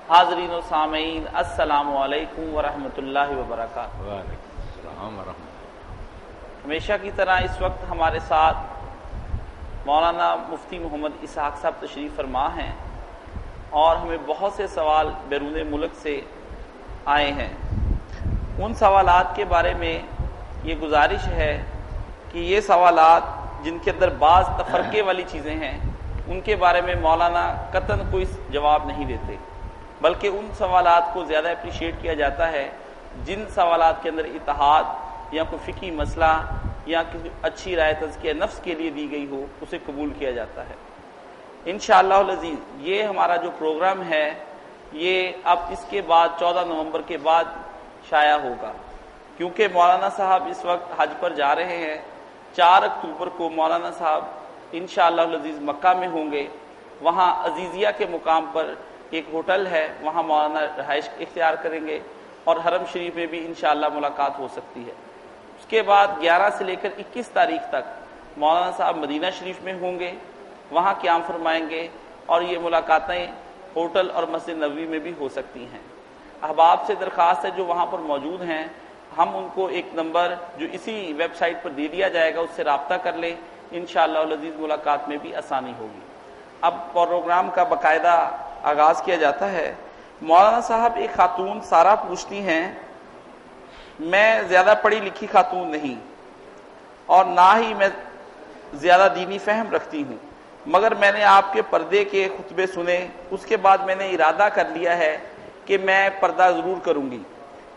حاضرین و سامعین، السلام علیکم ورحمۃ اللہ وبرکاتہ۔ وعلیکم السلام ورحمۃ اللہ۔ ہمیشہ کی طرح اس وقت ہمارے ساتھ مولانا مفتی محمد اسحاق صاحب تشریف فرما ہیں اور ہمیں بہت سے سوال بیرون ملک سے آئے ہیں۔ ان سوالات کے بارے میں یہ گزارش ہے کہ یہ سوالات جن کے اندر بعض تفرقے والی چیزیں ہیں ان کے بارے میں مولانا قطعاً کوئی جواب نہیں دیتے، بلکہ ان سوالات کو زیادہ اپریشیٹ کیا جاتا ہے جن سوالات کے اندر اتحاد یا کوئی فقہی مسئلہ یا کسی اچھی رائے تزکیہ نفس کے لیے دی گئی ہو اسے قبول کیا جاتا ہے۔ انشاءاللہ العزیز یہ ہمارا جو پروگرام ہے یہ اب اس کے بعد 14 نومبر کے بعد شائع ہوگا، کیونکہ مولانا صاحب اس وقت حج پر جا رہے ہیں۔ 4 اکتوبر کو مولانا صاحب انشاءاللہ العزیز مکہ میں ہوں گے، وہاں عزیزیہ کے مقام پر ایک ہوٹل ہے، وہاں مولانا رہائش اختیار کریں گے اور حرم شریف میں بھی انشاءاللہ ملاقات ہو سکتی ہے۔ اس کے بعد 11 سے لے کر 21 تاریخ تک مولانا صاحب مدینہ شریف میں ہوں گے، وہاں قیام فرمائیں گے اور یہ ملاقاتیں ہوٹل اور مسجد نبوی میں بھی ہو سکتی ہیں۔ احباب سے درخواست ہے جو وہاں پر موجود ہیں، ہم ان کو ایک نمبر جو اسی ویب سائٹ پر دے دیا جائے گا اس سے رابطہ کر لیں، انشاءاللہ العزیز ملاقات میں بھی آسانی ہوگی۔ اب پروگرام کا باقاعدہ آغاز کیا جاتا ہے۔ مولانا صاحب ایک خاتون سارا پوچھتی ہیں، میں زیادہ پڑھی لکھی خاتون نہیں اور نہ ہی میں زیادہ دینی فہم رکھتی ہوں، مگر میں نے آپ کے پردے کے خطبے سنے، اس کے بعد میں نے ارادہ کر لیا ہے کہ میں پردہ ضرور کروں گی،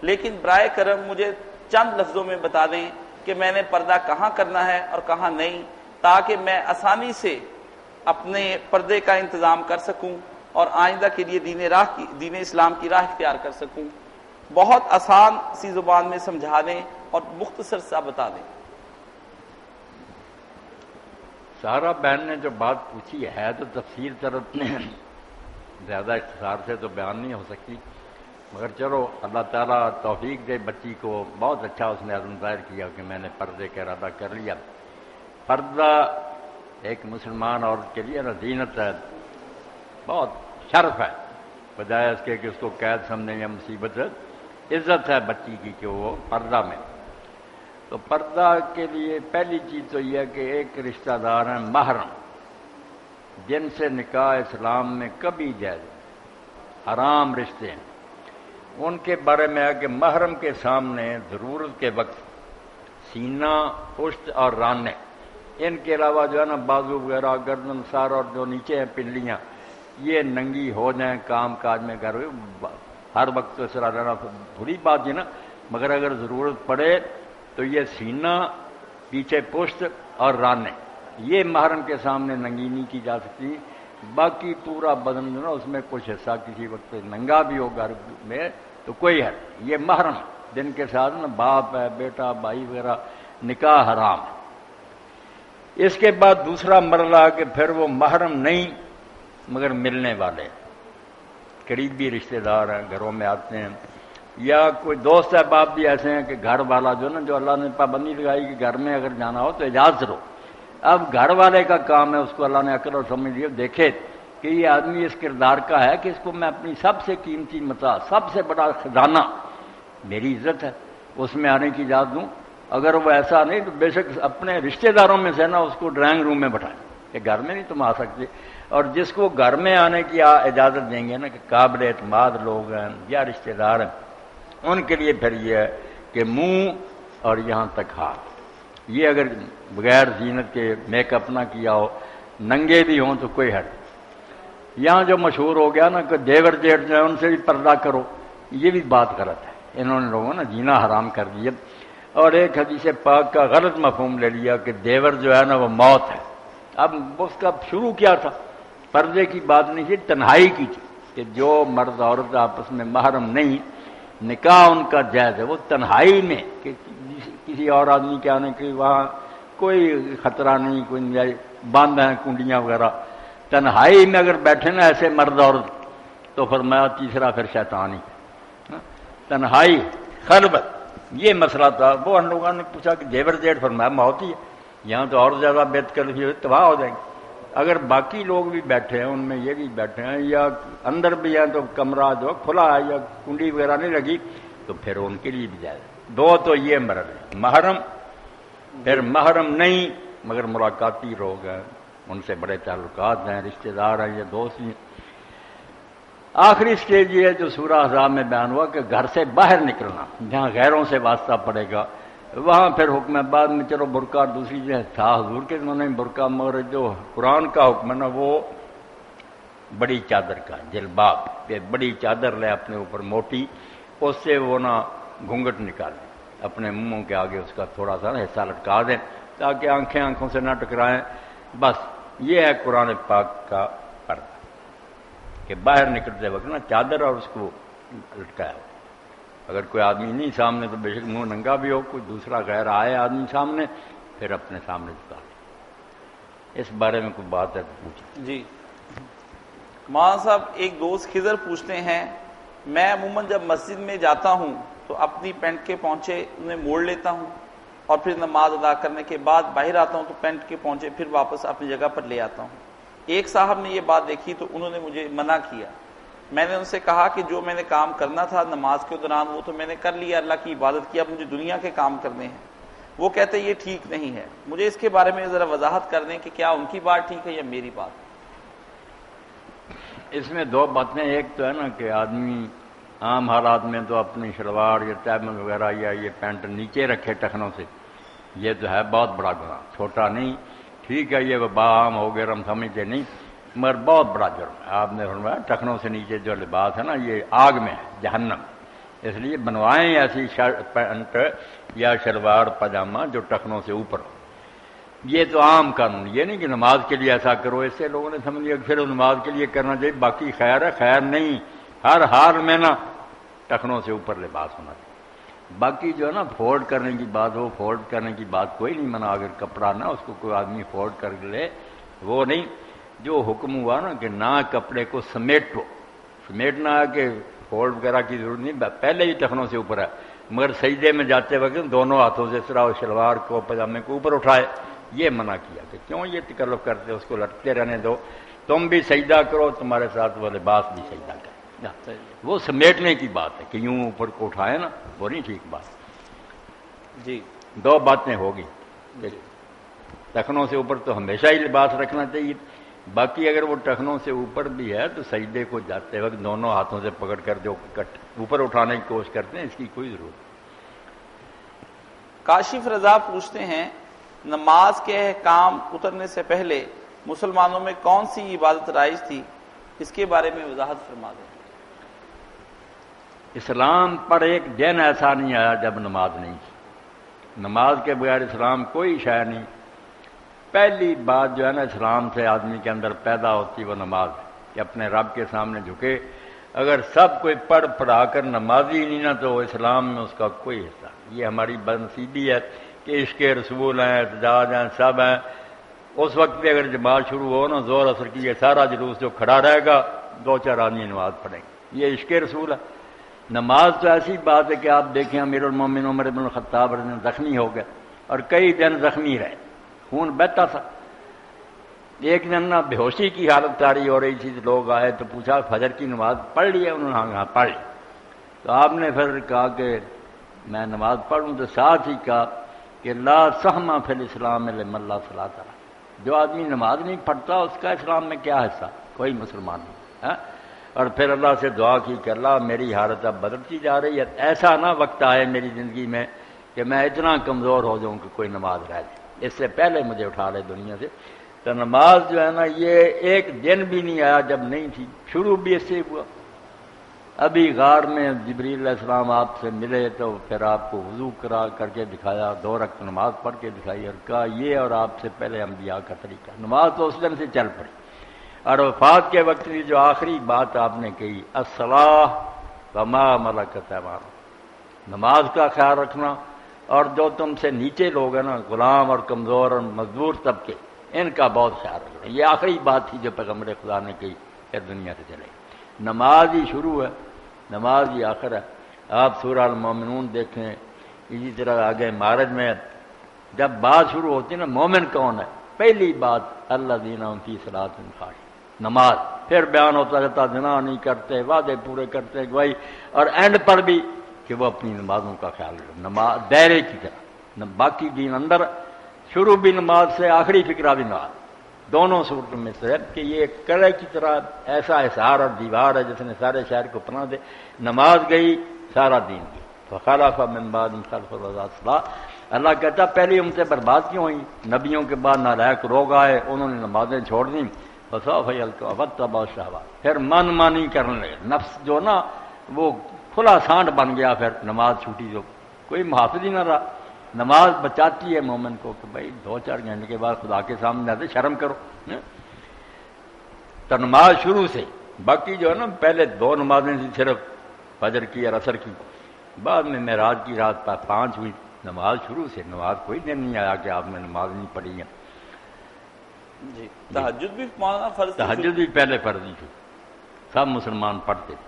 لیکن برائے کرم مجھے چند لفظوں میں بتا دیں کہ میں نے پردہ کہاں کرنا ہے اور کہاں نہیں، تاکہ میں آسانی سے اپنے پردے کا انتظام کر سکوں اور آئندہ کے لیے دین اسلام کی راہ اختیار کر سکوں۔ بہت آسان سی زبان میں سمجھا دیں اور مختصر سا بتا دیں۔ سارا بہن نے جو بات پوچھی ہے تو تفسیر طرف زیادہ اختصار سے تو بیان نہیں ہو سکتی، مگر چلو اللہ تعالیٰ توفیق دے بچی کو، بہت اچھا اس نے عزم ظاہر کیا کہ میں نے پردے کا ارادہ کر لیا۔ پردہ ایک مسلمان عورت کے لیے زینت ہے، بہت شرف ہے، بجائے اس کے کہ اس کو قید سمجھیں یا مصیبت ہے، عزت ہے بچی کی کہ وہ پردہ میں۔ تو پردہ کے لیے پہلی چیز تو یہ ہے کہ ایک رشتہ دار ہیں محرم، جن سے نکاح اسلام میں کبھی جائز، حرام رشتے ہیں، ان کے بارے میں ہے کہ محرم کے سامنے ضرورت کے وقت سینہ، پشت اور رانے، ان کے علاوہ جو ہے نا بازو وغیرہ، گردن، سر اور جو نیچے ہیں پنڈلیاں، یہ ننگی ہو جائیں کام کاج میں گھر، ہر وقت تو اس طرح رہنا بری بات ہے نا، مگر اگر ضرورت پڑے تو یہ سینہ، پیچھے پشت اور رانے، یہ محرم کے سامنے ننگی نہیں کی جا سکتی۔ باقی پورا بدن جو نا اس میں کچھ حصہ کسی وقت ننگا بھی ہو گھر میں تو کوئی ہے، یہ محرم جن کے ساتھ نا باپ ہے، بیٹا، بھائی وغیرہ، نکاح حرام ہے۔ اس کے بعد دوسرا مرحلہ کہ پھر وہ محرم نہیں مگر ملنے والے قریبی رشتہ دار ہیں، گھروں میں آتے ہیں، یا کوئی دوست احباب بھی ایسے ہیں کہ گھر والا جو نا، جو اللہ نے پابندی لگائی کہ گھر میں اگر جانا ہو تو اجازت لو، اب گھر والے کا کام ہے، اس کو اللہ نے عقل اور سمجھ دی، دیکھے کہ یہ آدمی اس کردار کا ہے کہ اس کو میں اپنی سب سے قیمتی متاع، سب سے بڑا خزانہ میری عزت ہے، اس میں آنے کی اجازت دوں۔ اگر وہ ایسا نہیں تو بے شک اپنے رشتہ داروں میں سے نا اس کو ڈرائنگ روم میں بٹھائیں کہ گھر میں نہیں تم آ سکتے، اور جس کو گھر میں آنے کی اجازت دیں گے نا کہ قابل اعتماد لوگ ہیں یا رشتہ دار ہیں، ان کے لیے پھر یہ ہے کہ منہ اور یہاں تک ہاتھ، یہ اگر بغیر زینت کے میک اپ نہ کیا ہو، ننگے بھی ہوں تو کوئی حرج۔ یہاں جو مشہور ہو گیا نا کہ دیور جیٹ جو ہے ان سے بھی پردہ کرو، یہ بھی بات غلط ہے، انہوں نے لوگوں نے جینا حرام کر دیا، اور ایک حدیث پاک کا غلط مفہوم لے لیا کہ دیور جو ہے نا وہ موت ہے۔ اب اس کا شروع کیا تھا، پردے کی بات نہیں تھی، تنہائی کی تھی کہ جو مرد عورت آپس میں محرم نہیں، نکاح ان کا جائز ہے، وہ تنہائی میں کہ کسی اور آدمی کے آنے کی وہاں کوئی خطرہ نہیں، کوئی بند ہیں کنڈیاں وغیرہ، تنہائی میں اگر بیٹھے نا ایسے مرد عورت تو فرمایا تیسرا پھر شیطان ہی، تنہائی، خلوت، یہ مسئلہ تھا۔ وہ ہم لوگوں نے پوچھا کہ زیور جیٹ، فرمایا موت ہی ہے، یہاں تو اور زیادہ بہت کر تباہ ہو جائیں گے، اگر باقی لوگ بھی بیٹھے ہیں ان میں یہ بھی بیٹھے ہیں یا اندر بھی ہیں تو کمرہ جو کھلا ہے یا کنڈی وغیرہ نہیں لگی تو پھر ان کے لیے بھی جائز. دو تو یہ مرض ہے، محرم، پھر محرم نہیں مگر ملاقاتی لوگ ہیں، ان سے بڑے تعلقات ہیں، رشتہ دار ہیں یا دوست ہیں. آخری سٹیج یہ ہے جو سورہ احزاب میں بیان ہوا کہ گھر سے باہر نکلنا، جہاں غیروں سے واسطہ پڑے گا وہاں پھر حکم ہے. بعد میں چلو برقع دوسری جو تھا حضور کے زمانے میں برقع، مگر جو قرآن کا حکم ہے نا وہ بڑی چادر کا، جلباب، کہ بڑی چادر لے اپنے اوپر موٹی، اس سے وہ نہ گھونگٹ نکالیں، اپنے منہوں کے آگے اس کا تھوڑا سا حصہ لٹکا دیں تاکہ آنکھیں آنکھوں سے نہ ٹکرائیں. بس یہ ہے قرآن پاک کا پردہ کہ باہر نکلتے وقت نا چادر اور اس کو لٹکایا ہو. اگر کوئی آدمی نہیں سامنے تو بے شک منہ ننگا بھی ہو، کوئی دوسرا غیر آئے آدمی سامنے پھر اپنے سامنے جھکا لے. اس بارے میں کوئی بات ہے تو پوچھیں. جی مولانا صاحب، ایک دوست خضر پوچھتے ہیں، میں عموماً جب مسجد میں جاتا ہوں تو اپنی پینٹ کے پونچے انہیں موڑ لیتا ہوں اور پھر نماز ادا کرنے کے بعد باہر آتا ہوں تو پینٹ کے پونچے پھر واپس اپنی جگہ پر لے آتا ہوں. ایک صاحب نے یہ بات دیکھی تو انہوں نے مجھے منع کیا. میں نے ان سے کہا کہ جو میں نے کام کرنا تھا نماز کے دوران وہ تو میں نے کر لیا، اللہ کی عبادت کی، اب مجھے دنیا کے کام کرنے ہیں. وہ کہتے یہ ٹھیک نہیں ہے. مجھے اس کے بارے میں ذرا وضاحت کر دیں کہ کیا ان کی بات ٹھیک ہے یا میری بات؟ اس میں دو باتیں. ایک تو ہے نا کہ آدمی عام حالات میں تو اپنی شلوار یا ٹیبل وغیرہ یا یہ پینٹ نیچے رکھے ٹخنوں سے، یہ تو ہے بہت بڑا گناہ، چھوٹا نہیں. ٹھیک ہے یہ وبا عام ہو گیا ہم سمجھتے نہیں، مگر بہت بڑا جرم ہے. آپ نے فرمایا ٹخنوں سے نیچے جو لباس ہے نا یہ آگ میں ہے، جہنم. اس لیے بنوائیں ایسی شرٹ پینٹ یا شلوار پاجامہ جو ٹخنوں سے اوپر ہو. یہ تو عام قانون، یہ نہیں کہ نماز کے لیے ایسا کرو. اس سے لوگوں نے سمجھ لیا کہ پھر نماز کے لیے کرنا چاہیے، باقی خیر ہے. خیر نہیں، ہر حال میں نا ٹخنوں سے اوپر لباس ہونا چاہیے. باقی جو ہے نا فولڈ کرنے کی بات، وہ فولڈ کرنے کی بات کوئی نہیں منع. اگر کپڑا نہ اس کو کوئی آدمی فولڈ کر لے وہ نہیں. جو حکم ہوا نا کہ نہ کپڑے کو سمیٹو، سمیٹنا ہے کہ فولڈ وغیرہ کی ضرورت نہیں، پہلے ہی ٹخنوں سے اوپر ہے، مگر سجدے میں جاتے وقت دونوں ہاتھوں سے اس طرح شلوار کو پاجامے کو اوپر اٹھائے. یہ منع کیا کہ کیوں یہ تکلف کرتے، اس کو لٹکتے رہنے دو. تم بھی سجدہ کرو، تمہارے ساتھ وہ لباس بھی سجدہ کرے. وہ سمیٹنے کی بات ہے کہ یوں اوپر کو اٹھائے نا، وہ نہیں ٹھیک بات. جی دو باتیں ہوگی. ٹخنوں سے اوپر تو ہمیشہ ہی لباس رکھنا چاہیے. باقی اگر وہ ٹخنوں سے اوپر بھی ہے تو سجدے کو جاتے وقت دونوں ہاتھوں سے پکڑ کر جو اوپر اٹھانے کی کوشش کرتے ہیں اس کی کوئی ضرورت نہیں. کاشف رضا پوچھتے ہیں، نماز کے احکام اترنے سے پہلے مسلمانوں میں کون سی عبادت رائج تھی؟ اس کے بارے میں وضاحت فرما دیں. اسلام پر ایک دن ایسا نہیں آیا جب نماز نہیں تھی. نماز کے بغیر اسلام کوئی شے نہیں. پہلی بات جو ہے نا اسلام سے آدمی کے اندر پیدا ہوتی وہ نماز، کہ اپنے رب کے سامنے جھکے. اگر سب کوئی پڑھ پڑھا کر نمازی نہیں نا تو اسلام میں اس کا کوئی حصہ نہیں. یہ ہماری بدنصیبی ہے کہ عشق رسول ہیں، احتجاج ہیں، سب ہیں. اس وقت بھی اگر جماعت شروع ہو نا زور اثر کی، یہ سارا جلوس جو کھڑا رہے گا دو چار آدمی نماز پڑھیں گے. یہ عشق رسول ہے. نماز تو ایسی بات ہے کہ آپ دیکھیں امیر المومنین عمر بن الخطاب زخمی ہو گئے اور کئی دن زخمی رہے، خون بہتا تھا. ایک دن نا بے ہوشی کی حالت جاری ہو رہی تھی، لوگ آئے تو پوچھا فجر کی نماز پڑھ لی ہے؟ انہوں نے ہاں پڑھ لی. تو آپ نے پھر کہا کہ میں نماز پڑھوں، تو ساتھ ہی کہا کہ لا سہم فی الاسلام لمن لا صلاۃ لہ. جو آدمی نماز نہیں پڑھتا اس کا اسلام میں کیا حصہ؟ کوئی مسلمان نہیں. اور پھر اللہ سے دعا کی کہ اللہ میری حالت اب بدلتی جا رہی ہے، ایسا نہ وقت آئے میری زندگی میں کہ میں اتنا کمزور ہو جاؤں کہ کوئی نماز رہ جائے، اس سے پہلے مجھے اٹھا لے دنیا سے. تو نماز جو ہے نا یہ ایک دن بھی نہیں آیا جب نہیں تھی. شروع بھی اس سے ہوا. ابھی غار میں جبریل علیہ السلام آپ سے ملے تو پھر آپ کو وضو کرا کر کے دکھایا، 2 رکعت نماز پڑھ کے دکھائی اور کہا یہ اور آپ سے پہلے انبیاء کا طریقہ. نماز تو اس دن سے چل پڑی. اور وفات کے وقت کی جو آخری بات آپ نے کہی، الصلاۃ وما ملکت ایمانکم، نماز کا خیال رکھنا. اور جو تم سے نیچے لوگ ہیں نا غلام اور کمزور اور مزدور طبقے، ان کا بہت خیال رکھنا. یہ آخری بات تھی جو پیغمبر خدا نے کہی پھر دنیا سے چلے. نماز ہی شروع ہے، نماز ہی آخر ہے. آپ سورہ المومنون دیکھیں، اسی طرح آگے معرج میں جب بات شروع ہوتی ہے نا مومن کون ہے پہلی بات اللہ دینا فی صلاۃ خاشعون، نماز. پھر بیان ہوتا رہتا زنا نہیں کرتے، وعدے پورے کرتے گواہی، اور اینڈ پر بھی کہ وہ اپنی نمازوں کا خیال رکھیں، نماز دائرے کی طرح. باقی دین اندر، شروع بھی نماز سے، آخری فکرہ بھی نماز. دونوں صورتوں میں سے کہ یہ قلعے کی طرح ایسا احسار اور دیوار ہے جس نے سارے شہر کو پناہ دے. نماز گئی، سارا دین گیا. فخلف من بعدهم خلف اضاعوا الصلاۃ. اللہ کہتا پہلی امتیں برباد کیوں ہوئیں؟ نبیوں کے بعد نالائق لوگ آئے، انہوں نے نمازیں چھوڑ دیں. فسوف یلقون واتبعوا الشہوات، پھر من مانی کرنے لگے. نفس جو نا وہ کھلا سانڈ بن گیا. پھر نماز چھوٹی تو کوئی محافظ ہی نہ رہا. نماز بچاتی ہے مومن کو کہ بھائی 2-4 گھنٹے کے بعد خدا کے سامنے آتے شرم کرو. تو نماز شروع سے، باقی جو ہے نا پہلے 2 نمازیں تھیں صرف فجر کی اور عصر کی، بعد میں معراج کی رات پر 5 ہوئی. نماز شروع سے، نماز کوئی دن نہیں آیا کہ آپ نے نماز نہیں پڑھی ہے. جی تہجد بھی مولانا فرض تھی؟ تہجد بھی پہلے فرضی تھی، سب مسلمان پڑھتے تھے.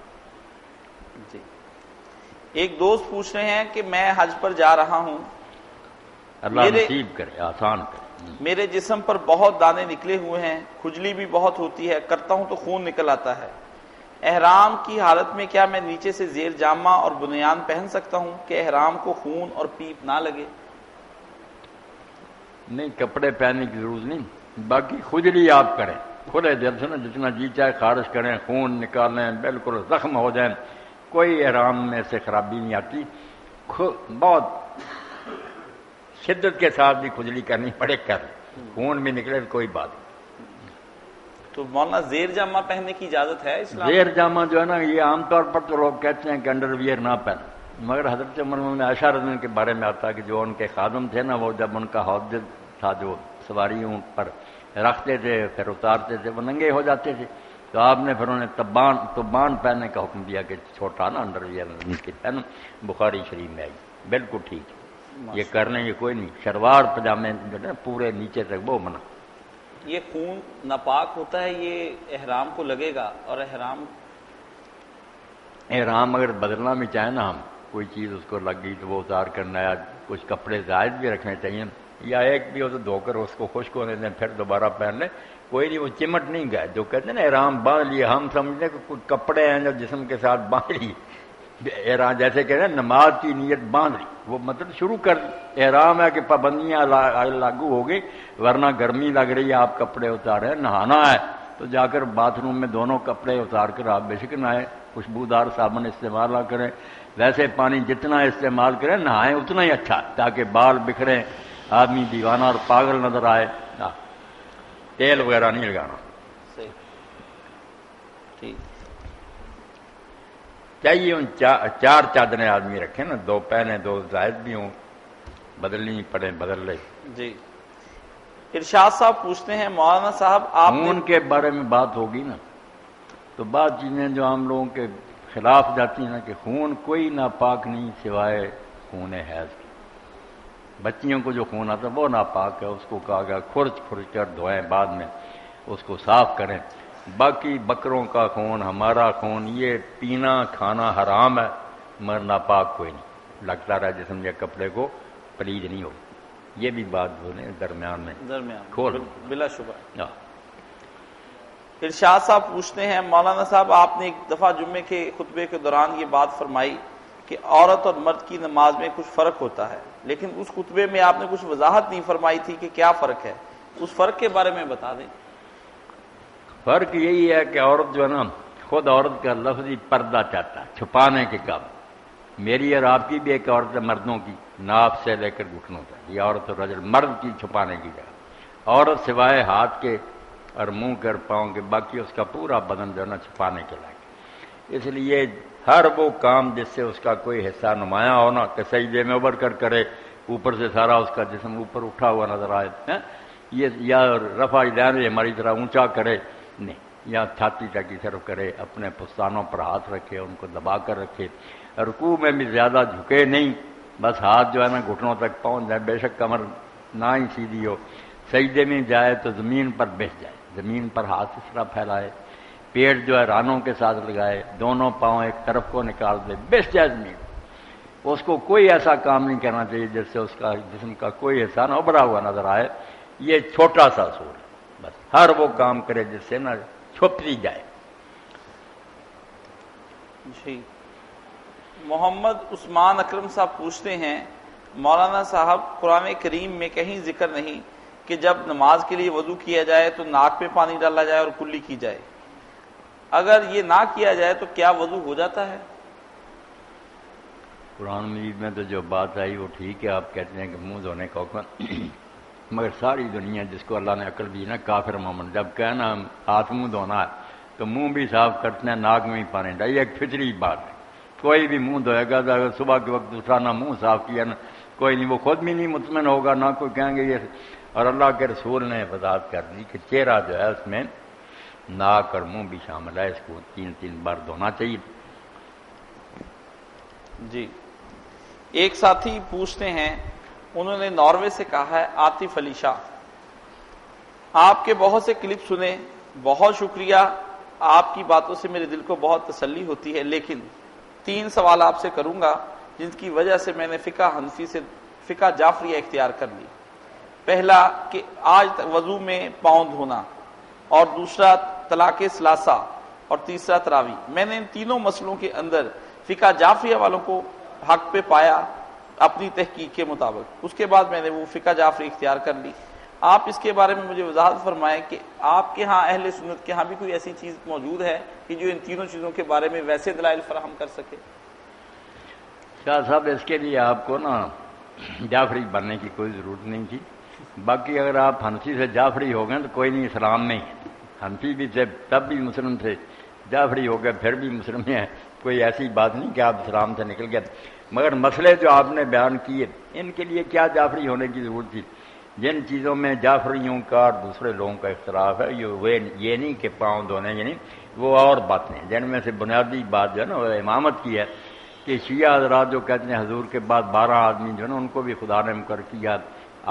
جی ایک دوست پوچھ رہے ہیں کہ میں حج پر جا رہا ہوں، اللہ نصیب کرے، آسان کرے. میرے جسم پر بہت دانے نکلے ہوئے ہیں، کھجلی بھی بہت ہوتی ہے، کرتا ہوں تو خون نکل آتا ہے. احرام کی حالت میں کیا میں نیچے سے زیر جامہ اور بنیان پہن سکتا ہوں کہ احرام کو خون اور پیپ نہ لگے؟ نہیں، کپڑے پہننے کی ضرورت نہیں. باقی کھجلی آپ کریں کھلے دل سے نا، جتنا جی چاہے خارج کریں، خون نکالیں، بالکل زخم ہو جائیں، کوئی احرام میں سے خرابی نہیں آتی. بہت شدت کے ساتھ بھی کھجلی کرنی پڑے کر، خون بھی نکلے کوئی بات نہیں. تو مولانا زیر جامہ پہننے کی اجازت ہے اسلام؟ زیر جامہ جو ہے نا، یہ عام طور پر تو لوگ کہتے ہیں کہ انڈر ویئر نہ پہن، مگر حضرت عمر بن عائشہ رضی اللہ عنہ کے بارے میں آتا ہے کہ جو ان کے خادم تھے نا، وہ جب ان کا حوض تھا جو سواریوں پر رکھتے تھے پھر اتارتے تھے، وہ ننگے ہو جاتے تھے. تو آپ نے پھر انہیں تبان پہننے کا حکم دیا کہ چھوٹا نا انڈر ویئر نیچے پہنو. بخاری شریف میں آئی. بالکل ٹھیک ہے، یہ کرنے یہ کوئی نہیں. شلوار پجامے جو ہے پورے نیچے تک وہ منع. یہ خون ناپاک ہوتا ہے، یہ احرام کو لگے گا، اور احرام اگر بدلنا بھی چاہیں نا ہم، کوئی چیز اس کو لگ گئی تو وہ اتار کرنا، یا کچھ کپڑے زائد بھی رکھنے چاہیے، یا ایک بھی ہو تو دھو کر اس کو خشک ہونے دیں پھر دوبارہ پہن لیں، کوئی نہیں. وہ چمٹ نہیں گئے. جو کہتے ہیں نا احرام باندھ لیے، ہم سمجھتے ہیں کہ کچھ کپڑے ہیں جو جسم کے ساتھ باندھ لی. احرام جیسے کہتے ہیں نماز کی نیت باندھ لی، وہ مطلب شروع کر دی. احرام ہے کہ پابندیاں لاگو ہو گئی، ورنہ گرمی لگ رہی ہے، آپ کپڑے اتارے. نہانا ہے تو جا کر باتھ روم میں دونوں کپڑے اتار کر آپ بے شک نہائیں. خوشبودار صابن استعمال نہ کریں، ویسے پانی جتنا استعمال کریں نہائیں اتنا ہی اچھا، تاکہ بال بکھریں، آدمی دیوانہ اور پاگل نظر آئے. تیل وغیرہ نہیں لگانا. چاہیے ان 4 چادریں آدمی رکھیں نا، 2 پہنے 2 زائد بھی ہوں، بدلنی پڑے بدل لے. جی ارشاد صاحب پوچھتے ہیں مولانا صاحب آپ خون کے بارے میں بات ہوگی نا، تو بعض چیزیں جو ہم لوگوں کے خلاف جاتی ہیں نا، کہ خون کوئی ناپاک نہیں سوائے خون حیض کی. بچیوں کو جو خون آتا ہے وہ ناپاک ہے، اس کو کہا گیا کھرچ کر دھوئیں، بعد میں اس کو صاف کریں. باقی بکروں کا خون، ہمارا خون، یہ پینا کھانا حرام ہے، مگر ناپاک کوئی نہیں. لگتا رہا جسم یا کپڑے کو پلید نہیں ہو. یہ بھی بات بولیں درمیان میں کھول بلا شبہ. ارشاد صاحب پوچھتے ہیں مولانا صاحب آپ نے ایک دفعہ جمعے کے خطبے کے دوران یہ بات فرمائی کہ عورت اور مرد کی نماز میں کچھ فرق ہوتا ہے، لیکن اس خطبے میں آپ نے کچھ وضاحت نہیں فرمائی تھی کہ کیا فرق ہے. اس فرق کے بارے میں بتا دیں. فرق یہی ہے کہ عورت جو ہے نا، خود عورت کا لفظی پردہ چاہتا ہے، چھپانے کے کام. میری اور آپ کی بھی ایک عورت ہے مردوں کی، ناف سے لے کر گھٹنوں تک، یہ عورت اور رجل. مرد کی چھپانے کی جگہ، عورت سوائے ہاتھ کے اور منہ کر پاؤں کے، باقی اس کا پورا بدن جو ہے نا چھپانے کے لائق. اس لیے ہر وہ کام جس سے اس کا کوئی حصہ نمایاں ہونا، کہ سجدے میں ابھر کر کرے، اوپر سے سارا اس کا جسم اوپر اٹھا ہوا نظر آئے، یہ یا رفع یدین ہماری طرح اونچا کرے نہیں، یا چھاتی تک کی طرف کرے، اپنے پستانوں پر ہاتھ رکھے، ان کو دبا کر رکھے. رکوع میں بھی زیادہ جھکے نہیں، بس ہاتھ جو ہے نا گھٹنوں تک پہنچ جائے، بے شک کمر نہ ہی سیدھی ہو. سجدے میں جائے تو زمین پر بیٹھ جائے، زمین پر ہاتھ اس طرح پھیلائے، پیٹ جو ہے رانوں کے ساتھ لگائے، دونوں پاؤں ایک طرف کو نکال دے، بیٹھ جائے زمین. اس کو کوئی ایسا کام نہیں کرنا چاہیے جس سے اس کا جسم کا کوئی حصہ نہ ابھرا ہوا نظر آئے. یہ چھوٹا سا اصول ہے، بس ہر وہ کام کرے جس سے نا چھپتی جائے۔ جی، محمد عثمان اکرم صاحب پوچھتے ہیں مولانا صاحب قرآن کریم میں کہیں ذکر نہیں کہ جب نماز کے لیے وضو کیا جائے تو ناک پہ پانی ڈالا جائے اور کلی کی جائے، اگر یہ نہ کیا جائے تو کیا وضو ہو جاتا ہے؟ قرآن مجید میں تو جو بات آئی وہ ٹھیک ہے، آپ کہتے ہیں کہ منہ دھونے کا حکم، مگر ساری دنیا جس کو اللہ نے عقل دی نا کافر مومن جب کہنا ہاتھ منہ دھونا ہے تو منہ بھی صاف کرتے ہیں، ناک میں بھی پانی ڈالی، ایک فطری بات ہے۔ کوئی بھی منہ دھوئے گا تو اگر صبح کے وقت دوسرا نہ منہ صاف کیا نہ کوئی نہیں، وہ خود بھی نہیں مطمئن ہوگا، نہ کوئی کہیں گے یہ۔ اور اللہ کے رسول نے وضاحت کر دی کہ چہرہ جو ہے اس میں ناک اور منہ بھی شامل ہے، اس کو 3 بار دھونا چاہیے۔ جی، ایک ساتھی پوچھتے ہیں، انہوں نے ناروے سے کہا ہے، عاطف علی شاہ، آپ کے بہت سے کلپ سنے، بہت شکریہ، آپ کی باتوں سے میرے دل کو بہت تسلی ہوتی ہے، لیکن 3 سوال آپ سے کروں گا جن کی وجہ سے میں نے فقہ حنفی سے فقہ جعفریہ اختیار کر لی۔ پہلا کہ آج وضو میں پاؤں دھونا، اور دوسرا طلاق ثلاثہ، اور تیسرا تراویح۔ میں نے ان تینوں مسئلوں کے اندر فقہ جعفریہ والوں کو حق پہ پایا اپنی تحقیق کے مطابق، اس کے بعد میں نے وہ فقہ جعفری اختیار کر لی۔ آپ اس کے بارے میں مجھے وضاحت فرمائیں کہ آپ کے ہاں اہل سنت کے ہاں بھی کوئی ایسی چیز موجود ہے کہ جو ان تینوں چیزوں کے بارے میں ویسے دلائل فراہم کر سکے؟ شاہ صاحب اس کے لیے آپ کو نا جعفری بننے کی کوئی ضرورت نہیں تھی، باقی اگر آپ حنفی سے جعفری ہو گئے تو کوئی نہیں، اسلام میں حنفی بھی تھے تب بھی مسلم تھے، جعفری ہو گئے پھر بھی مسلم ہیں، کوئی ایسی بات نہیں کہ آپ اسلام سے نکل گئے۔ مگر مسئلے جو آپ نے بیان کیے ان کے لیے کیا جعفری ہونے کی ضرورت تھی؟ جن چیزوں میں جعفریوں کا اور دوسرے لوگوں کا اختلاف ہے یہ نہیں کہ پاؤں دھونے، یعنی وہ اور باتیں، جن میں سے بنیادی بات جو ہے نا وہ امامت کی ہے کہ شیعہ حضرات جو کہتے ہیں حضور کے بعد 12 آدمی جو ہے نا ان کو بھی خدا نے مقرر کیا،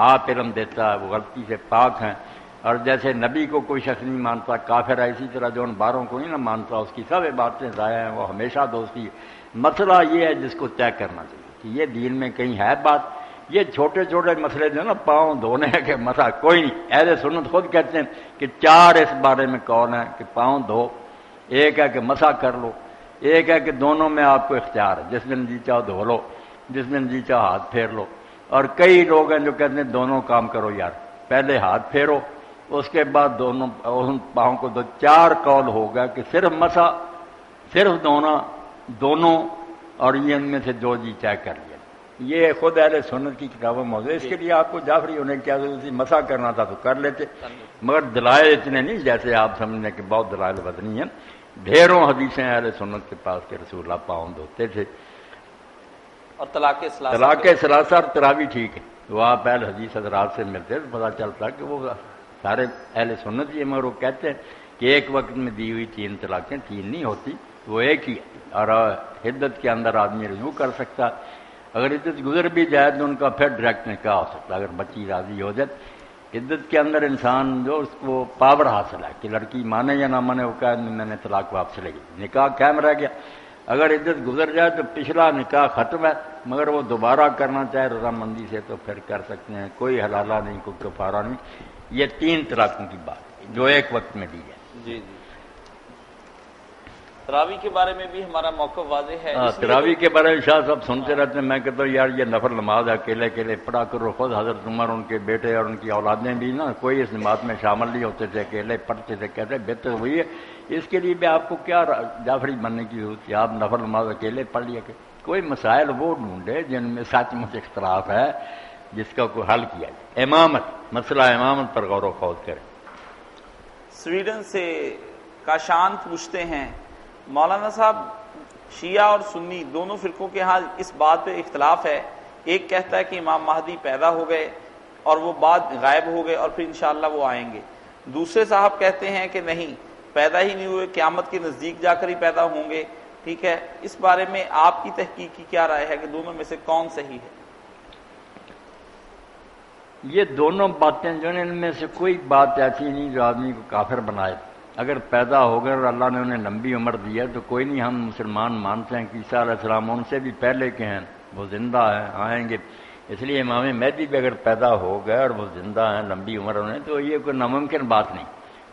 آپ علم دیتا ہے، وہ غلطی سے پاک ہیں، اور جیسے نبی کو کوئی شخص نہیں مانتا کافر ہے، اسی طرح جو ان 12 کو نہیں نہ مانتا اس کی سب باتیں ضائع ہیں، وہ ہمیشہ دوستی ہے۔ مسئلہ یہ ہے جس کو طے کرنا چاہیے کہ یہ دین میں کہیں ہے بات، یہ چھوٹے چھوٹے مسئلے جو ہے نا پاؤں دھونے کے مسئلہ کوئی نہیں، اہل سنت خود کہتے ہیں کہ 4 اس بارے میں قول ہیں کہ پاؤں دھو، ایک ہے کہ مسح کر لو، ایک ہے کہ دونوں میں آپ کو اختیار ہے، جس دن جی چاہو دھو لو، جس دن جی چاہو ہاتھ پھیر لو، اور کئی لوگ ہیں جو کہتے ہیں دونوں کام کرو یار، پہلے ہاتھ پھیرو اس کے بعد دونوں پاؤں کو دو۔ 4 قول ہوگا کہ صرف مسح، صرف دھونا، دونوں، اور یہ ان میں سے جو جی چاہے کر لیا۔ یہ خود اہل سنت کی کتابوں میں موجود ہے، اس کے لیے آپ کو جعفری ہونے کی کیا ضرورت تھی؟ مسح کرنا تھا تو کر لیتے، مگر دلائل اتنے نہیں جیسے آپ سمجھنے کہ بہت دلائل وزنی ہیں، ڈھیروں حدیثیں اہل سنت کے پاس کہ رسول اللہ پاؤں دھوتے تھے۔ اور طلاق ثلاثہ اور تراویح ٹھیک ہے، وہ آپ اہل حدیث حضرات سے ملتے تو پتہ چلتا کہ وہ سارے اہل سنت ہی، مگر وہ کہتے ہیں کہ ایک وقت میں دی ہوئی 3 طلاقیں 3 نہیں ہوتی، وہ ایک ہی ہے، اور عدت کے اندر آدمی رجوع کر سکتا، اگر عدت گزر بھی جائے تو ان کا پھر ڈائریکٹ نکاح ہو سکتا اگر بچی راضی ہو جائے۔ عدت کے اندر انسان جو اس کو پاور حاصل ہے کہ لڑکی مانے یا نہ مانے، وہ کہہ میں نے طلاق واپس لے گی، نکاح قائم رہ گیا۔ اگر عدت گزر جائے تو پچھلا نکاح ختم ہے، مگر وہ دوبارہ کرنا چاہے رضامندی سے تو پھر کر سکتے ہیں، کوئی حلالہ نہیں، کوئی کفارہ نہیں۔ یہ 3 طلاقوں کی بات ہے جو ایک وقت میں دی جائے۔ جی، تراویح کے بارے میں بھی ہمارا موقف واضح ہے۔ تراویح کے بارے میں شاہ صاحب سنتے رہتے ہیں، میں کہتا ہوں یار یہ نفل نماز اکیلے اکیلے پڑھا کرو، خود حضرت عمر ان کے بیٹے اور ان کی اولادیں بھی نا کوئی اس نماز میں شامل نہیں ہوتے تھے، اکیلے پڑھتے تھے، کہتے بہتر ہوئی ہے۔ اس کے لیے بھی آپ کو کیا جعفری بننے کی ضرورت ہے؟ آپ نفل نماز اکیلے پڑھ لیا کہ کوئی مسائل وہ ڈھونڈے جن میں سچ مچ اختلاف ہے جس کا کوئی حل کیا جائے۔ امامت، مسئلہ امامت پر غور و خوض کریں۔ سویڈن سے کاشان پوچھتے ہیں، مولانا صاحب شیعہ اور سنی دونوں فرقوں کے ہاں اس بات پہ اختلاف ہے، ایک کہتا ہے کہ امام مہدی پیدا ہو گئے اور وہ بعد غائب ہو گئے اور پھر انشاءاللہ وہ آئیں گے، دوسرے صاحب کہتے ہیں کہ نہیں پیدا ہی نہیں ہوئے، قیامت کے نزدیک جا کر ہی پیدا ہوں گے۔ ٹھیک ہے، اس بارے میں آپ کی تحقیق کی کیا رائے ہے کہ دونوں میں سے کون صحیح ہے؟ یہ دونوں باتیں جو ہیں ان میں سے کوئی بات ایسی نہیں جو آدمی کو کافر بنائے۔ اگر پیدا ہو گئے اور اللہ نے انہیں لمبی عمر دی ہے تو کوئی نہیں، ہم مسلمان مانتے ہیں کہ عیسیٰ علیہ السلام ان سے بھی پہلے کے ہیں، وہ زندہ ہیں، آئیں گے۔ اس لیے امام مہدی بھی اگر پیدا ہو گئے اور وہ زندہ ہیں لمبی عمر انہیں تو یہ کوئی ناممکن بات نہیں،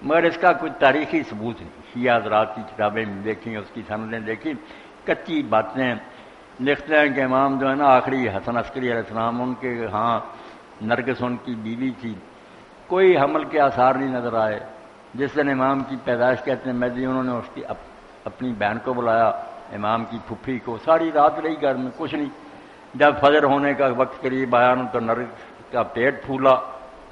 مگر اس کا کوئی تاریخی ثبوت نہیں۔ شیعہ حضرات کی کتابیں دیکھیں، اس کی سندیں دیکھیں، کچی باتیں لکھتے ہیں کہ امام جو ہے نا آخری حسن عسکری علیہ السلام ان کے ہاں نرگس ان کی بیوی تھی، کوئی حمل کے آثار نہیں نظر آئے۔ جس دن امام کی پیدائش کہتے ہیں مہدی، انہوں نے اس کی اپنی بہن کو بلایا، امام کی پھپھی کو، ساری رات رہی گھر میں، کچھ نہیں۔ جب فجر ہونے کا وقت قریب آیا تو نرگس کا پیٹ پھولا،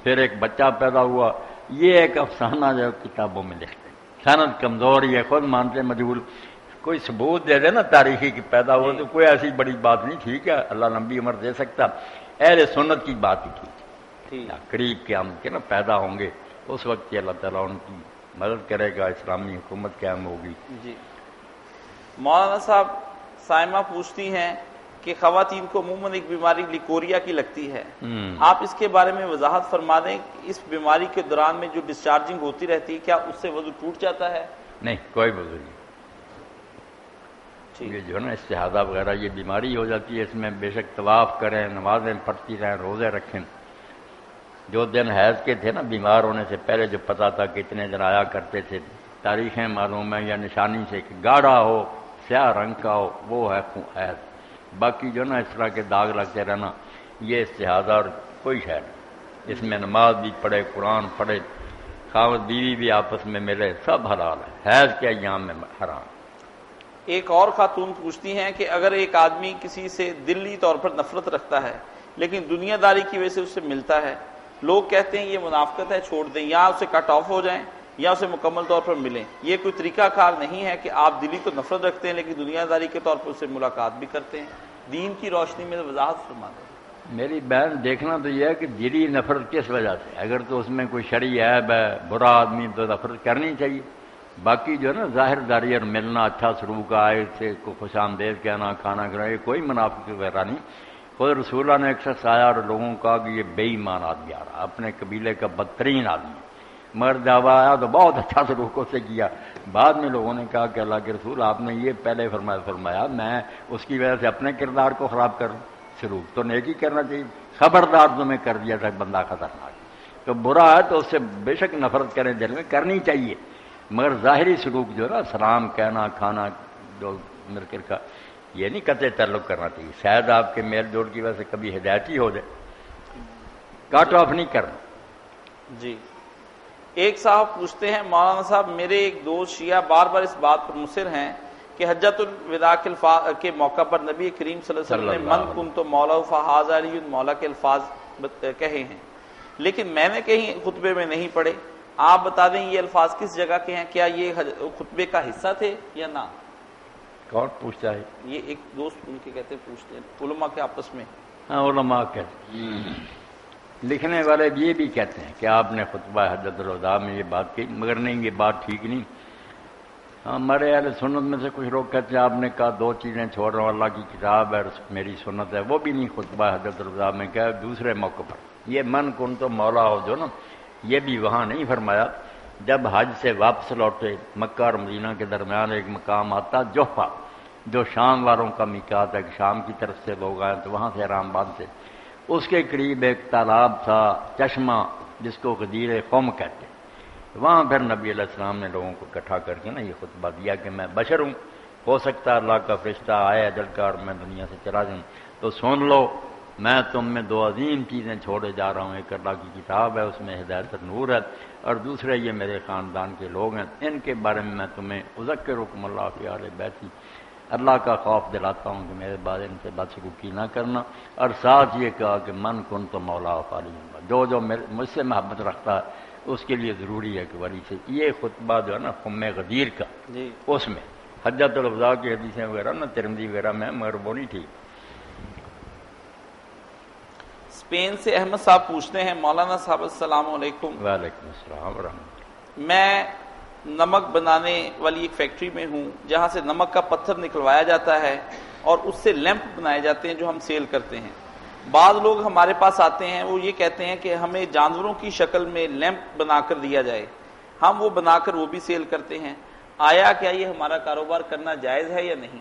پھر ایک بچہ پیدا ہوا۔ یہ ایک افسانہ جو کتابوں میں لکھتے ہیں، سند کمزور، یہ خود مانتے مجہول، کوئی ثبوت دے دے نا تاریخی کی پیدا ہو تو کوئی ایسی بڑی بات نہیں۔ ٹھیک ہے، اللہ لمبی عمر دے سکتا، اہل سنت کی بات ہی ٹھیک ہے، قریب قیامت کے نا پیدا ہوں گے، اس وقت اللہ تعالیٰ ان کی مدد کرے گا، اسلامی حکومت قائم ہوگی۔ جی مولانا صاحب، سائمہ پوچھتی ہیں کہ خواتین کو عموماً ایک بیماری لیکوریا کی لگتی ہے، آپ اس کے بارے میں وضاحت فرما دیں کہ اس بیماری کے دوران میں جو ڈسچارجنگ ہوتی رہتی ہے کیا اس سے وضو ٹوٹ جاتا ہے؟ نہیں، کوئی وضو نہیں۔ یہ جو ہے نا استحاضہ وغیرہ یہ بیماری ہو جاتی ہے، اس میں بے شک طواف کریں، نمازیں پڑھتی رہیں، روزے رکھیں۔ جو دن حیض کے تھے نا، بیمار ہونے سے پہلے جو پتا تھا کہ اتنے دن آیا کرتے تھے، تاریخیں معلوم ہیں یا نشانی سے کہ گاڑھا ہو، سیاہ رنگ کا ہو، وہ ہے حیض۔ باقی جو نا اس طرح کے داغ لگتے رہنا، یہ استحاضہ اور کوئی شے نہیں۔ اس میں نماز بھی پڑھے، قرآن پڑھے، خاوند بیوی بھی آپس میں ملے، سب حلال ہے، حیض کے ایام میں حرام۔ ایک اور خاتون پوچھتی ہیں کہ اگر ایک آدمی کسی سے دلی طور پر نفرت رکھتا ہے لیکن دنیا داری کی وجہ سے اس سے ملتا ہے، لوگ کہتے ہیں یہ منافقت ہے، چھوڑ دیں، یا اسے کٹ آف ہو جائیں یا اسے مکمل طور پر ملیں، یہ کوئی طریقہ کار نہیں ہے کہ آپ دلی تو نفرت رکھتے ہیں لیکن دنیا داری کے طور پر اس سے ملاقات بھی کرتے ہیں؟ دین کی روشنی میں وضاحت فرما دیں۔ میری بہن دیکھنا تو یہ ہے کہ دلی نفرت کس وجہ سے، اگر تو اس میں کوئی شرعی عیب ہے، برا آدمی تو نفرت کرنی چاہیے۔ باقی جو ہے نا ظاہر داری اور ملنا، اچھا سلوک آئے سے کو خوش آمدید کہنا، کھانا کھلانا، یہ کوئی منافق وغیرہ نہیں۔ خود رسول اللہ نے ایک شخص آیا اور لوگوں کو کہا کہ یہ بے ایمان آدمی آ رہا، اپنے قبیلے کا بدترین آدمی، مگر جب آیا تو بہت اچھا سلوک سے کیا۔ بعد میں لوگوں نے کہا کہ اللہ کے رسول آپ نے یہ پہلے فرمایا میں اس کی وجہ سے اپنے کردار کو خراب کروں، سلوک تو نیکی کرنا چاہیے، خبردار تمہیں کر دیا تھا بندہ خطرناک، تو برا ہے تو اس سے بے شک نفرت کریں، دل میں کرنی چاہیے، مگر ظاہری سلوک جو ہے نا سلام کہنا، کھانا جو مرکر کا، یہ نہیں قطع تعلق کرنا چاہیے۔ شاید آپ کے میل جوڑ کی وجہ سے کبھی ہدایتی ہو جائے، کٹ آف نہیں کرنا۔ جی ایک صاحب پوچھتے ہیں مولانا صاحب، میرے ایک دوست شیعہ بار بار اس بات پر مصر ہیں کہ حجۃ الوداع کے موقع پر نبی کریم صلی اللہ علیہ وسلم نے من کنت مولا فہذا علی مولا کے الفاظ کہے ہیں، لیکن میں نے کہیں خطبے میں نہیں پڑھے۔ آپ بتا دیں یہ الفاظ کس جگہ کے ہیں، کیا یہ خطبے کا حصہ تھے یا نہ؟ کون پوچھتا ہے؟ یہ ایک دوست ان کے کہتے ہیں، پوچھتے ہیں علماء کے آپس میں۔ ہاں علماء کہتے ہیں، لکھنے والے یہ بھی کہتے ہیں کہ آپ نے خطبہ حجۃ الوداع میں یہ بات کہی، مگر نہیں، یہ بات ٹھیک نہیں۔ ہمارے اہل سنت میں سے کچھ لوگ کہتے ہیں آپ نے کہا دو چیزیں چھوڑ رہا ہوں، اللہ کی کتاب ہے میری سنت ہے، وہ بھی نہیں خطبہ حجۃ الوداع میں، کہا دوسرے موقع پر۔ یہ من کن تو مولا ہو جو نا، یہ بھی وہاں نہیں فرمایا۔ جب حج سے واپس لوٹے، مکہ اور مدینہ کے درمیان ایک مقام آتا جوفہ، جو شام والوں کا میقات ہے، شام کی طرف سے لوگ آئے تو وہاں سے احرام باندھتے، اس کے قریب ایک تالاب تھا، چشمہ، جس کو غدیر قوم کہتے ہیں۔ وہاں پھر نبی علیہ السلام نے لوگوں کو اکٹھا کر کے نا یہ خطبہ دیا کہ میں بشر ہوں، ہو سکتا ہے اللہ کا فرشتہ آئے اجل کا اور میں دنیا سے چلا جاؤں، تو سن لو میں تم میں دو عظیم چیزیں چھوڑے جا رہا ہوں، ایک اللہ کی کتاب ہے، اس میں ہدایت اور نور ہے، اور دوسرے یہ میرے خاندان کے لوگ ہیں، ان کے بارے میں میں تمہیں اذکرکم اللہ فی اہل بیتی، اللہ کا خوف دلاتا ہوں کہ میرے بعد ان سے بدسلوکی نہ کرنا، اور ساتھ یہ کہا کہ من کن تو مولا فعلی، جو مجھ سے محبت رکھتا ہے اس کے لیے ضروری ہے کہ ولی سے۔ یہ خطبہ جو ہے نا خم غدیر کا، اس میں حجۃ الوداع کی حدیثیں وغیرہ نا ترمذی وغیرہ میں، مگر وہ نہیں ٹھیک۔ اسپین سے احمد صاحب پوچھتے ہیں مولانا صاحب السلام علیکم۔ وعلیکم السلام ورحمۃ اللہ۔ میں نمک بنانے والی ایک فیکٹری میں ہوں جہاں سے نمک کا پتھر نکلوایا جاتا ہے اور اس سے لیمپ بنائے جاتے ہیں جو ہم سیل کرتے ہیں۔ بعض لوگ ہمارے پاس آتے ہیں، وہ یہ کہتے ہیں کہ ہمیں جانوروں کی شکل میں لیمپ بنا کر دیا جائے، ہم وہ بنا کر وہ بھی سیل کرتے ہیں، آیا کیا یہ ہمارا کاروبار کرنا جائز ہے یا نہیں؟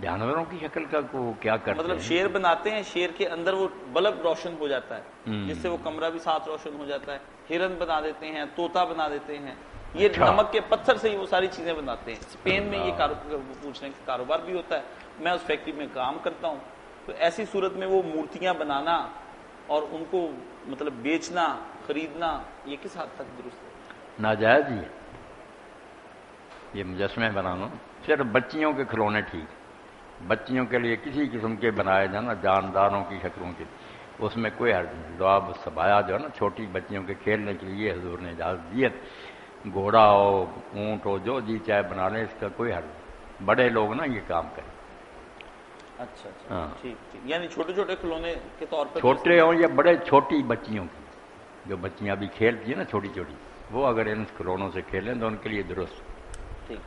جانوروں کی شکل کا کو کیا کرتے مطلب ہیں؟ شیر بناتے ہیں، شیر کے اندر وہ بلب روشن ہو جاتا ہے جس سے وہ کمرہ بھی ساتھ روشن ہو جاتا ہے، ہرن بنا دیتے ہیں، طوطا بنا دیتے ہیں، یہ نمک کے پتھر سے ہی وہ ساری چیزیں بناتے ہیں۔ اسپین میں یہ پوچھنے کا کاروبار بھی ہوتا ہے، میں اس فیکٹری میں کام کرتا ہوں، تو ایسی صورت میں وہ مورتیاں بنانا اور ان کو مطلب بیچنا خریدنا یہ کس حد تک درست ہے؟ ناجائز ہی ہے یہ مجسمے بنانا، صرف بچیوں کے کھلونے ٹھیک، بچیوں کے لیے کسی قسم کے بنائے جانا جانداروں کی شکلوں کے، اس میں کوئی حرج نہیں۔ لعاب الصبایا جو ہے نا چھوٹی بچیوں کے کھیلنے کے لیے حضور نے اجازت دی ہے، گھوڑا ہو اونٹ ہو جو جی چاہے بنا لیں، اس کا کوئی حرج نہیں، بڑے لوگ نا یہ کام کریں۔ اچھا ٹھیک ٹھیک، یعنی چھوٹے چھوٹے کھلونے کے طور پر چھوٹے ہوں یا بڑے، چھوٹی بچیوں کی جو بچیاں بھی کھیلتی ہیں نا چھوٹی چھوٹی، وہ اگر ان کھلونوں سے کھیلیں تو ان کے لیے درست۔ ٹھیک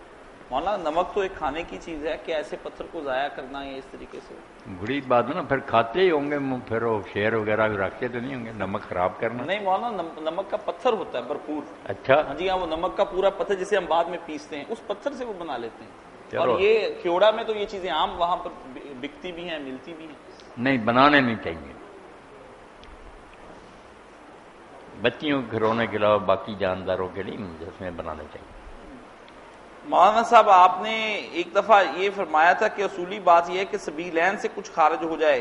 مولانا، نمک تو ایک کھانے کی چیز ہے کہ ایسے پتھر کو ضائع کرنا ہے اس طریقے سے؟ بری بات ہے نا، پھر کھاتے ہی ہوں گے، پھر وہ شیر وغیرہ بھی رکھتے تو نہیں ہوں گے نمک خراب کرنا۔ نہیں مولانا، نمک کا پتھر ہوتا ہے بھرپور۔ اچھا ہاں جی ہاں، وہ نمک کا پورا پتھر جسے ہم بعد میں پیستے ہیں، اس پتھر سے وہ بنا لیتے ہیں۔ اور یہ کھیوڑا میں تو یہ چیزیں عام وہاں پر بکتی بھی ہیں، ملتی بھی ہیں۔ نہیں، بنانے نہیں چاہیے، بچیوں کے کھلونے کے علاوہ باقی جانداروں کے لیے مجسمے بنانے چاہیے۔ مولانا صاحب، آپ نے ایک دفعہ یہ فرمایا تھا کہ اصولی بات یہ ہے کہ سبیلین سے کچھ خارج ہو جائے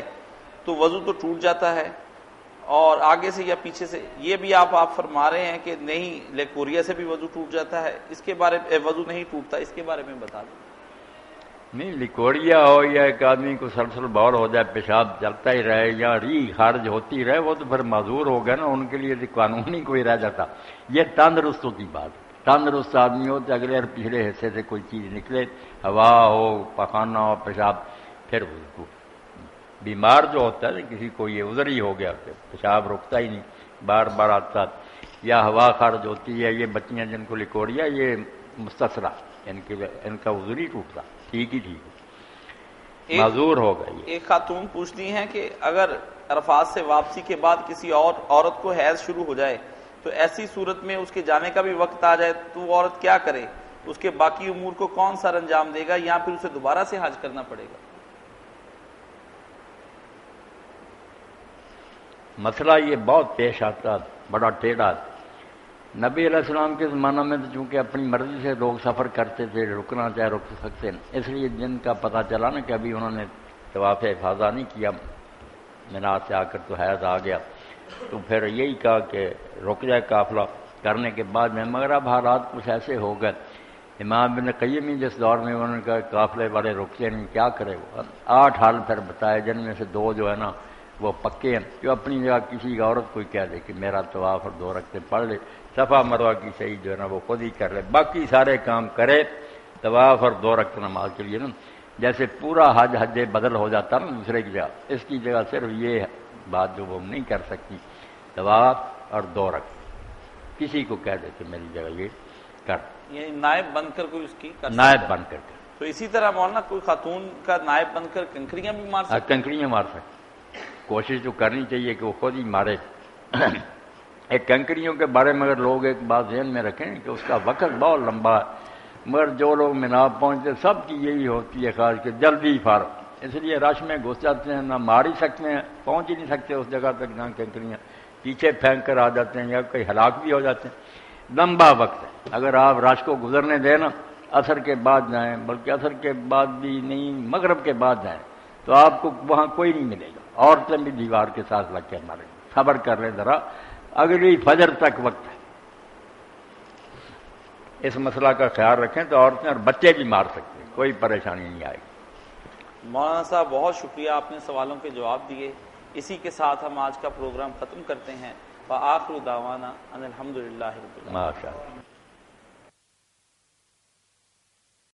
تو وضو تو ٹوٹ جاتا ہے، اور آگے سے یا پیچھے سے، یہ بھی آپ فرما رہے ہیں کہ نہیں لیکوریا سے بھی وضو ٹوٹ جاتا ہے، اس کے بارے میں وضو نہیں ٹوٹتا، اس کے بارے میں بتا دیں۔ نہیں، لیکوریا ہو یا ایک آدمی کو سلسل بول ہو جائے، پیشاب چلتا ہی رہے یا ری خارج ہوتی رہے، وہ تو پھر معذور ہو گیا نا، ان کے لیے قانون ہی کوئی رہ جاتا۔ یہ تندرستوں کی بات، تندرست آدمی ہو تو اگلے اور پچھلے حصے سے کوئی چیز نکلے، ہوا ہو، پخانہ ہو، پیشاب، پھر وہ بیمار جو ہوتا ہے کسی کو یہ عذر ہی ہو گیا کہ پیشاب رکتا ہی نہیں، بار بار آتا، یا ہوا خارج ہوتی ہے، یہ بچیاں جن کو لیکوریا، یہ مستثری، ان کا عذر ہی ٹوٹتا، ٹھیک ہی ٹھیک، معذور ہو گئی۔ ایک خاتون پوچھتی ہیں کہ اگر عرفات سے واپسی کے بعد کسی اور عورت کو حیض شروع ہو جائے تو ایسی صورت میں اس کے جانے کا بھی وقت آ جائے تو وہ عورت کیا کرے؟ اس کے باقی امور کو کون سا انجام دے گا، یا پھر اسے دوبارہ سے حج کرنا پڑے گا؟ مسئلہ یہ بہت پیش آتا، بڑا ٹیڑھا۔ نبی علیہ السلام کے زمانہ میں تو چونکہ اپنی مرضی سے لوگ سفر کرتے تھے، رکنا چاہے رک سکتے، اس لیے جن کا پتہ چلا نا کہ ابھی انہوں نے طواف افاضہ نہیں کیا، مینا سے آ کر تو حیض آ گیا، تو پھر یہی کہا کہ رک جائے قافلہ کرنے کے بعد میں، مگر اب حالات کچھ ایسے ہو گئے، امام ابن قیم ہی جس دور میں انہوں نے کہا قافلے والے رکتے نہیں، کیا کرے وہ؟ 8 حال پھر بتائے، جن میں سے 2 جو ہے نا وہ پکے ہیں، جو اپنی جگہ کسی عورت کو کہہ دے کہ میرا طواف اور 2 رکعتیں پڑھ لے، صفا مروہ کی صحیح جو ہے نا وہ خود ہی کر لے، باقی سارے کام کرے طواف اور 2 رکعت نماز کے لیے نا، جیسے پورا حج بدل ہو جاتا نا دوسرے کی جگہ، اس کی جگہ صرف یہ بات جو وہ نہیں کر سکتی، طواف اور 2 رکعت، کسی کو کہہ دے کہ میری جگہ یہ کر، یعنی نائب بن کر کوئی اس کی نائب بن کر۔ تو اسی طرح مولانا کوئی خاتون کا نائب بن کر کنکریاں بھی مار سکتی؟ کنکریاں مار سکتے، کوشش تو کرنی چاہیے کہ وہ خود ہی مارے۔ ایک کنکریوں کے بارے میں اگر لوگ ایک بات ذہن میں رکھیں کہ اس کا وقت بہت لمبا ہے، مگر جو لوگ مناب پہنچتے سب کی یہی ہوتی ہے خواہش کہ جلدی فارغ، اس لیے رش میں گھس جاتے ہیں، نہ مار ہی سکتے ہیں، پہنچ ہی نہیں سکتے اس جگہ تک جہاں کنکریاں، پیچھے پھینک کر آ جاتے ہیں یا کئی ہلاک بھی ہو جاتے ہیں۔ لمبا وقت ہے، اگر آپ رش کو گزرنے دیں نا، عصر کے بعد جائیں، بلکہ عصر کے بعد بھی نہیں، مغرب کے بعد جائیں، تو آپ کو وہاں کوئی نہیں ملے گا، عورتیں بھی دیوار کے ساتھ لگ کے ماریں گے، صبر کر لیں ذرا، اگلی فجر تک وقت ہے۔ اس مسئلہ کا خیال رکھیں تو عورتیں اور بچے بھی مار سکتے ہیں، کوئی پریشانی نہیں آئے گی۔ مولانا صاحب بہت شکریہ، آپ نے سوالوں کے جواب دیے۔ اسی کے ساتھ ہم آج کا پروگرام ختم کرتے ہیں۔ وآخر دعوانا ان الحمدللہ رب العالمین۔ ماشاء اللہ۔